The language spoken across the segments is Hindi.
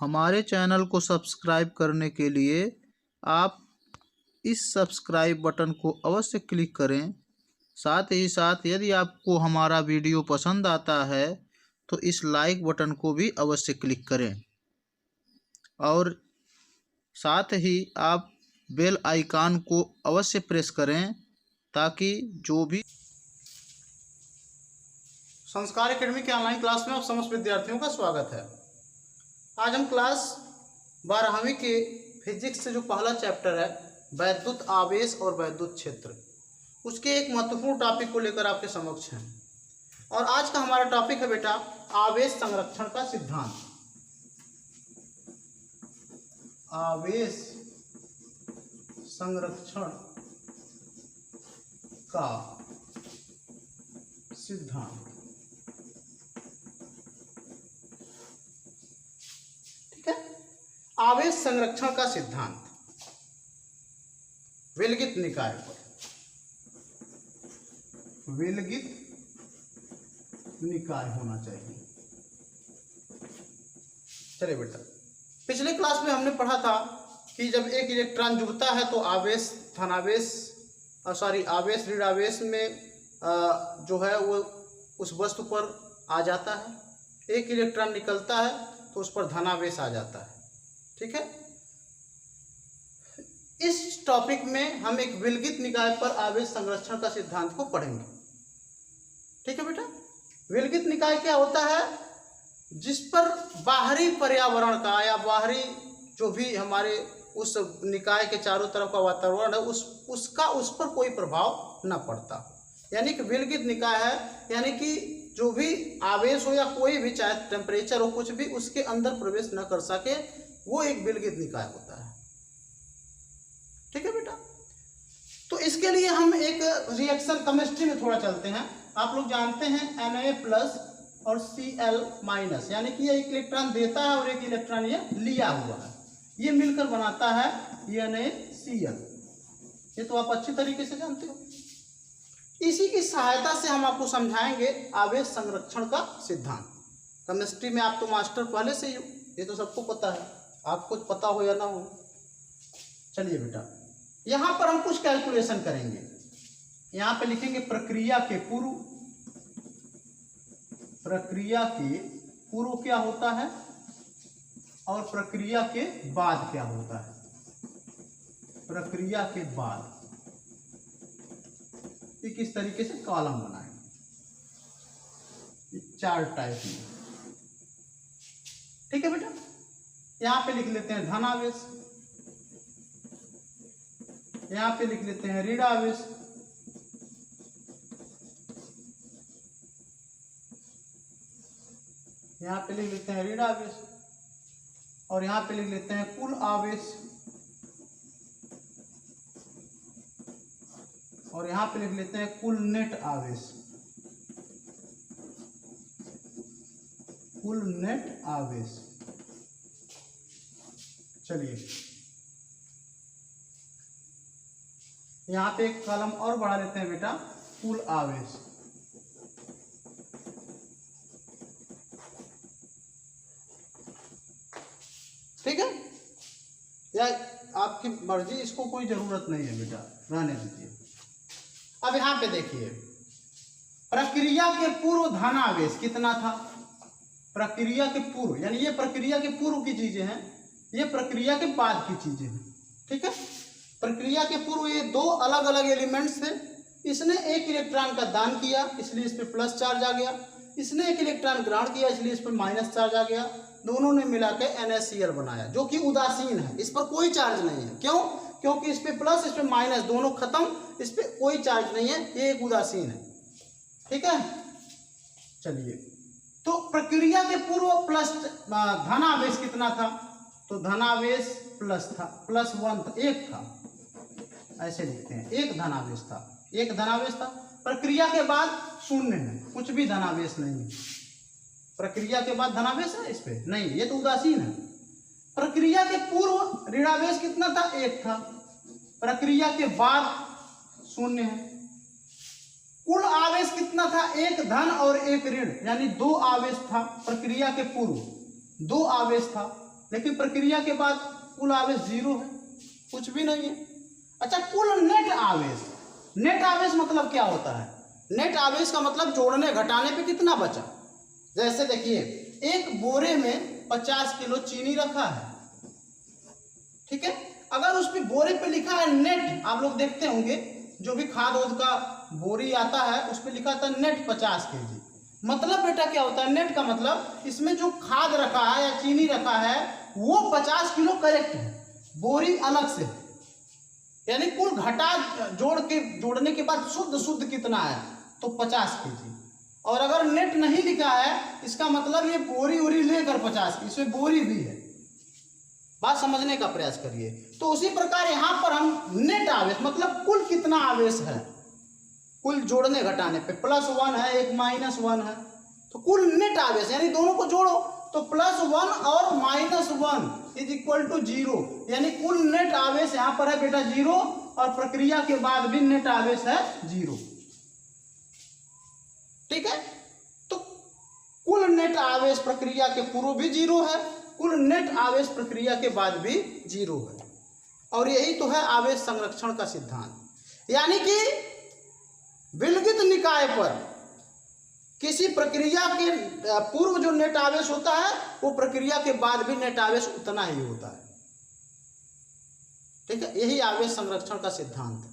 हमारे चैनल को सब्सक्राइब करने के लिए आप इस सब्सक्राइब बटन को अवश्य क्लिक करें। साथ ही साथ यदि आपको हमारा वीडियो पसंद आता है तो इस लाइक बटन को भी अवश्य क्लिक करें और साथ ही आप बेल आइकन को अवश्य प्रेस करें ताकि जो भी संस्कार एकेडमी के ऑनलाइन क्लास में आप समस्त विद्यार्थियों का स्वागत है। आज हम क्लास 12वीं के फिजिक्स से जो पहला चैप्टर है वैद्युत आवेश और वैद्युत क्षेत्र, उसके एक महत्वपूर्ण टॉपिक को लेकर आपके समक्ष हैं। और आज का हमारा टॉपिक है बेटा आवेश संरक्षण का सिद्धांत। आवेश संरक्षण का सिद्धांत। ठीक है, आवेश संरक्षण का सिद्धांत विलगित निकाय पर। विलगित निकाय होना चाहिए। चलिए बेटा, पिछले क्लास में हमने पढ़ा था कि जब एक इलेक्ट्रॉन जुड़ता है तो आवेश धनावेश आवेश ऋण आवेश में जो है वो उस वस्तु पर आ जाता है। एक इलेक्ट्रॉन निकलता है तो उस पर धनावेश आ जाता है। ठीक है, इस टॉपिक में हम एक विलगित निकाय पर आवेश संरक्षण का सिद्धांत को पढ़ेंगे। ठीक है बेटा, विलगित निकाय क्या होता है? जिस पर बाहरी पर्यावरण का या बाहरी जो भी हमारे उस निकाय के चारों तरफ का वातावरण है उसका उस पर कोई प्रभाव न पड़ता, यानी कि विलगित निकाय है। यानी कि जो भी आवेश हो या कोई भी, चाहे टेम्परेचर हो, कुछ भी उसके अंदर प्रवेश न कर सके, वो एक विलगित निकाय होता है। ठीक है बेटा, तो इसके लिए हम एक रिएक्शन केमिस्ट्री में थोड़ा चलते हैं। आप लोग जानते हैं Na+ और Cl-, यानी कि ये एक इलेक्ट्रॉन देता है और एक इलेक्ट्रॉन ये लिया हुआ है, ये मिलकर बनाता है NaCl। ये तो आप अच्छी तरीके से जानते हो। इसी की सहायता से हम आपको समझाएंगे आवेश संरक्षण का सिद्धांत। केमिस्ट्री में आप तो मास्टर पहले से ही हो, ये तो सबको पता है, आपको पता हो या ना हो। चलिए बेटा, यहाँ पर हम कुछ कैलकुलेशन करेंगे। यहाँ पे लिखेंगे प्रक्रिया के पूर्व। प्रक्रिया के पूर्व क्या होता है और प्रक्रिया के बाद क्या होता है। प्रक्रिया के बाद ये किस तरीके से कॉलम बनाएंगे, चार टाइप में। ठीक है बेटा, यहां पे लिख लेते हैं धनावेश, यहां पे लिख लेते हैं ऋण आवेश, यहां पे लिख लेते हैं ऋण आवेश, और यहां पे लिख लेते हैं कुल आवेश, और यहां पे लिख लेते हैं कुल नेट आवेश। कुल नेट आवेश। चलिए, यहां पे एक कॉलम और बढ़ा लेते हैं बेटा, कुल आवेश। ठीक है, या आपकी मर्जी, इसको कोई जरूरत नहीं है बेटा, रहने दीजिए। अब यहां पे देखिए, प्रक्रिया के पूर्व धनावेश कितना था। प्रक्रिया के पूर्व, यानी ये प्रक्रिया के पूर्व की चीजें हैं, ये प्रक्रिया के बाद की चीजें हैं। ठीक है, प्रक्रिया के पूर्व ये दो अलग अलग एलिमेंट्स थे। इसने एक इलेक्ट्रॉन का दान किया, इसलिए इस पर प्लस चार्ज आ गया। इसने एक इलेक्ट्रॉन ग्रहण किया, इसलिए इस पर माइनस चार्ज आ गया। दोनों ने मिलाकर NaCl बनाया, जो कि उदासीन है, इस पर कोई चार्ज नहीं है। क्यों? क्योंकि इस पे प्लस, इस पे माइनस, दोनों खत्म, इस पे कोई चार्ज नहीं है, ये एक उदासीन है। ठीक है, चलिए, तो प्रक्रिया के पूर्व प्लस धनावेश कितना था? तो धनावेश प्लस था, +1 था, 1 था, ऐसे लिखते हैं, एक धनावेश था, एक धनावेश था। प्रक्रिया के बाद शून्य है, कुछ भी धनावेश नहीं है। प्रक्रिया के बाद धनावेश है इस पे नहीं, ये तो उदासीन है। प्रक्रिया के पूर्व ऋणावेश कितना था? 1 था। प्रक्रिया के बाद 0 है। कुल आवेश कितना था? 1 धन और 1 ऋण, यानी 2 आवेश था। प्रक्रिया के पूर्व 2 आवेश था, लेकिन प्रक्रिया के बाद कुल आवेश 0 है, कुछ भी नहीं है। अच्छा, कुल नेट आवेश, नेट आवेश मतलब क्या होता है? नेट आवेश का मतलब जोड़ने घटाने पे कितना बचा। जैसे देखिए, एक बोरे में 50 किलो चीनी रखा है, ठीक है। अगर उस पे बोरे पे लिखा है नेट, आप लोग देखते होंगे जो भी खाद वाद का बोरी आता है उस पे लिखा था नेट 50 केजी। मतलब बेटा क्या होता है नेट का मतलब, इसमें जो खाद रखा है या चीनी रखा है वो 50 किलो करेक्ट है, बोरी अलग से, यानी कुल घटा जोड़ने के बाद शुद्ध कितना है तो 50 केजी। और अगर नेट नहीं लिखा है इसका मतलब ये बोरी उरी लेकर 50, इसमें बोरी भी है। बात समझने का प्रयास करिए। तो उसी प्रकार यहां पर हम नेट आवेश मतलब कुल कितना आवेश है, कुल जोड़ने घटाने पे +1 है, एक -1 है, तो कुल नेट आवेश यानी दोनों को जोड़ो तो +1 और -1 = 0, यानी कुल नेट आवेश यहां पर है बेटा 0 और प्रक्रिया के बाद भी नेट आवेश है 0, ठीक है। तो कुल नेट आवेश प्रक्रिया के पूर्व भी 0 है, कुल नेट आवेश प्रक्रिया के बाद भी 0 है। और यही तो है आवेश संरक्षण का सिद्धांत। यानी कि विलगित निकाय पर किसी प्रक्रिया के पूर्व जो नेट आवेश होता है वो प्रक्रिया के बाद भी नेट आवेश उतना ही होता है, ठीक है। यही आवेश संरक्षण का सिद्धांत है।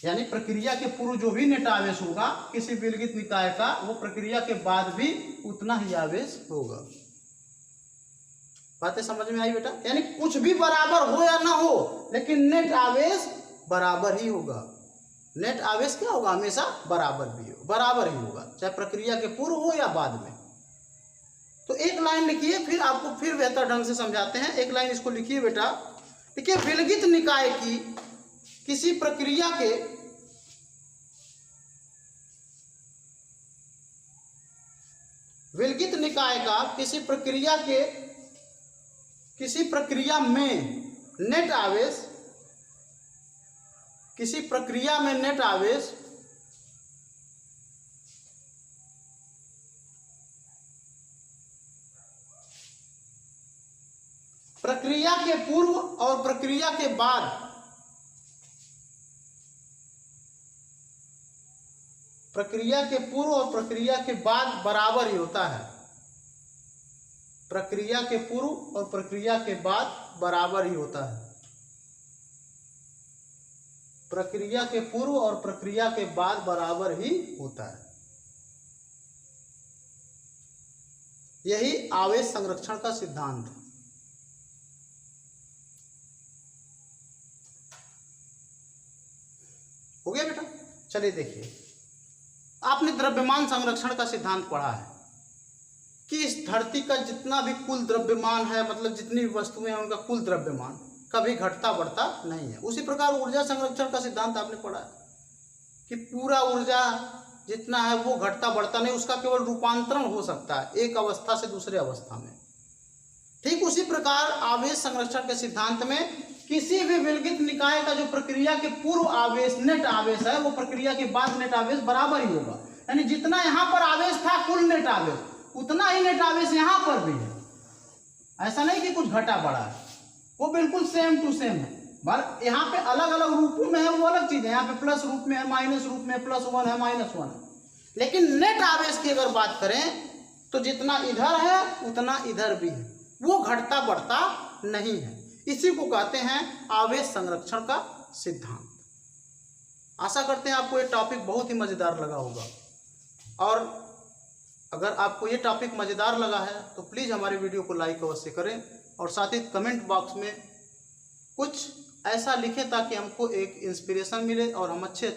यानी प्रक्रिया के पूर्व जो भी नेट आवेश होगा किसी विलगित निकाय का, वो प्रक्रिया के बाद भी उतना ही आवेश होगा। बातें समझ में आई बेटा? यानी कुछ भी बराबर हो या ना हो, लेकिन नेट आवेश बराबर ही होगा। नेट आवेश क्या होगा? हमेशा बराबर ही होगा, चाहे प्रक्रिया के पूर्व हो या बाद में। तो एक लाइन लिखिए, फिर आपको फिर बेहतर ढंग से समझाते हैं। एक लाइन इसको लिखिए बेटा। देखिए, विलगित निकाय की किसी प्रक्रिया के विलगित निकाय का किसी प्रक्रिया में नेट आवेश, किसी प्रक्रिया में नेट आवेश प्रक्रिया के पूर्व और प्रक्रिया के बाद बराबर ही होता है। प्रक्रिया के पूर्व और प्रक्रिया के बाद बराबर ही होता है। प्रक्रिया के पूर्व और प्रक्रिया के बाद बराबर ही होता है। यही आवेश संरक्षण का सिद्धांत है। हो गया बेटा? चलिए देखिए, आपने द्रव्यमान संरक्षण का सिद्धांत पढ़ा है कि इस धरती का जितना भी कुल द्रव्यमान है, मतलब जितनी भी वस्तुएं हैं उनका कुल द्रव्यमान कभी घटता बढ़ता नहीं है। उसी प्रकार ऊर्जा संरक्षण का सिद्धांत आपने पढ़ा है कि पूरा ऊर्जा जितना है वो घटता बढ़ता नहीं, उसका केवल रूपांतरण हो सकता है एक अवस्था से दूसरे अवस्था में। ठीक उसी प्रकार आवेश संरक्षण के सिद्धांत में किसी भी विलगित निकाय का जो प्रक्रिया के पूर्व आवेश नेट आवेश है वो प्रक्रिया के बाद नेट आवेश बराबर ही होगा। यानी जितना यहाँ पर आवेश था कुल नेट आवेश, उतना ही नेट आवेश यहाँ पर भी है। ऐसा नहीं कि कुछ घटा बढ़ा है, वो बिल्कुल सेम टू सेम है। पर यहाँ पे अलग अलग रूपों में है वो अलग चीज है। यहाँ पे प्लस रूप में है, माइनस रूप में, +1 है, -1 है। लेकिन नेट आवेश की अगर बात करें तो जितना इधर है उतना इधर भी है, वो घटता बढ़ता नहीं है। इसी को कहते हैं आवेश संरक्षण का सिद्धांत। आशा करते हैं आपको ये टॉपिक बहुत ही मजेदार लगा होगा, और अगर आपको ये टॉपिक मजेदार लगा है तो प्लीज़ हमारे वीडियो को लाइक अवश्य करें, और साथ ही कमेंट बॉक्स में कुछ ऐसा लिखें ताकि हमको एक इंस्पिरेशन मिले और हम अच्छे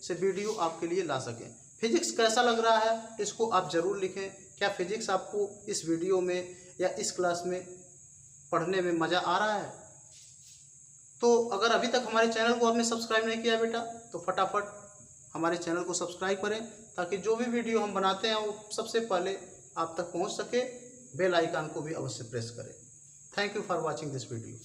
से वीडियो आपके लिए ला सकें। फिजिक्स कैसा लग रहा है इसको आप ज़रूर लिखें। क्या फिजिक्स आपको इस वीडियो में या इस क्लास में पढ़ने में मज़ा आ रहा है? तो अगर अभी तक हमारे चैनल को आपने सब्सक्राइब नहीं किया बेटा तो फटाफट हमारे चैनल को सब्सक्राइब करें, ताकि जो भी वीडियो हम बनाते हैं वो सबसे पहले आप तक पहुंच सके। बेल आइकन को भी अवश्य प्रेस करें। Thank you for watching this video.